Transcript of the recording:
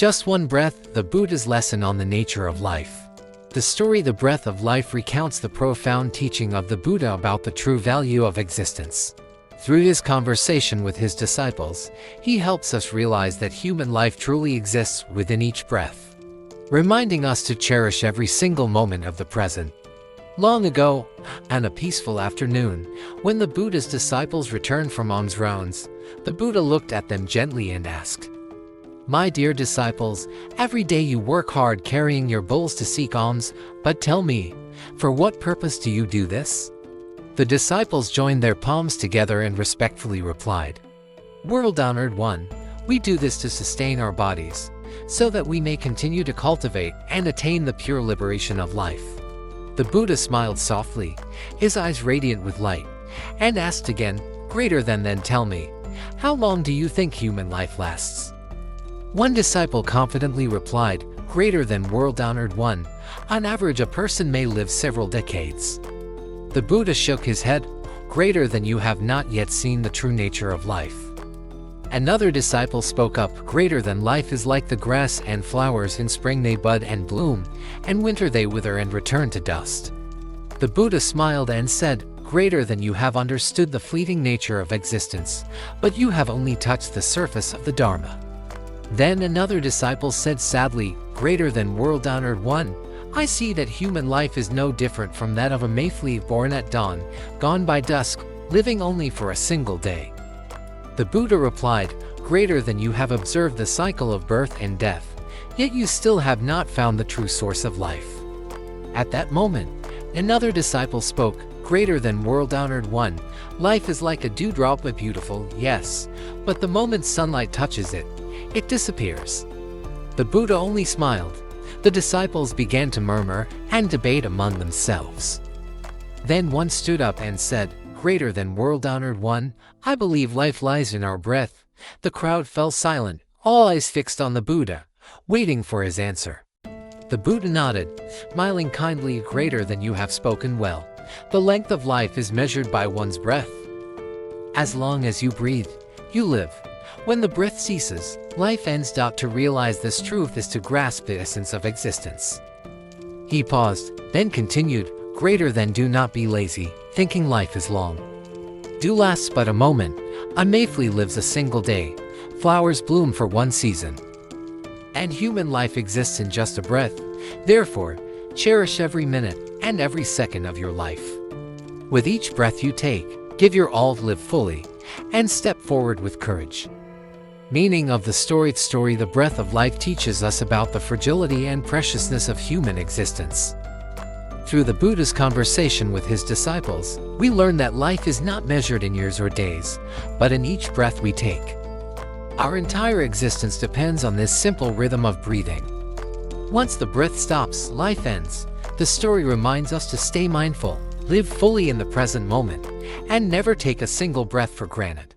Just one breath, the Buddha's lesson on the nature of life. The story The Breath of Life recounts the profound teaching of the Buddha about the true value of existence. Through his conversation with his disciples, he helps us realize that human life truly exists within each breath, reminding us to cherish every single moment of the present. Long ago, on a peaceful afternoon, when the Buddha's disciples returned from alms rounds, the Buddha looked at them gently and asked, "My dear disciples, every day you work hard carrying your bowls to seek alms, but tell me, for what purpose do you do this?" The disciples joined their palms together and respectfully replied, "World-honored one, we do this to sustain our bodies, so that we may continue to cultivate and attain the pure liberation of life." The Buddha smiled softly, his eyes radiant with light, and asked again, "Greater than then tell me, how long do you think human life lasts?" One disciple confidently replied, "Greater than world-honored one, on average a person may live several decades." The Buddha shook his head, "Greater than you have not yet seen the true nature of life." Another disciple spoke up, "Greater than life is like the grass and flowers, in spring they bud and bloom, and winter they wither and return to dust." The Buddha smiled and said, "Greater than you have understood the fleeting nature of existence, but you have only touched the surface of the Dharma." Then another disciple said sadly, "Greater than world-honored one, I see that human life is no different from that of a mayfly born at dawn, gone by dusk, living only for a single day." The Buddha replied, "Greater than you have observed the cycle of birth and death, yet you still have not found the true source of life." At that moment, another disciple spoke, "Greater than world-honored one, life is like a dewdrop, but beautiful, yes, but the moment sunlight touches it, it disappears." The Buddha only smiled. The disciples began to murmur and debate among themselves. Then one stood up and said, "Greater than world-honored one, I believe life lies in our breath." The crowd fell silent, all eyes fixed on the Buddha, waiting for his answer. The Buddha nodded, smiling kindly, "Greater than you have spoken well. The length of life is measured by one's breath. As long as you breathe, you live. When the breath ceases, life ends. To realize this truth is to grasp the essence of existence." He paused, then continued, "Greater than do not be lazy, thinking life is long. Dew lasts but a moment, a mayfly lives a single day, flowers bloom for one season. And human life exists in just a breath. Therefore, cherish every minute and every second of your life. With each breath you take, give your all, live fully, and step forward with courage." Meaning of the story: The Breath of Life teaches us about the fragility and preciousness of human existence. Through the Buddha's conversation with his disciples, we learn that life is not measured in years or days, but in each breath we take. Our entire existence depends on this simple rhythm of breathing. Once the breath stops, life ends. The story reminds us to stay mindful, live fully in the present moment, and never take a single breath for granted.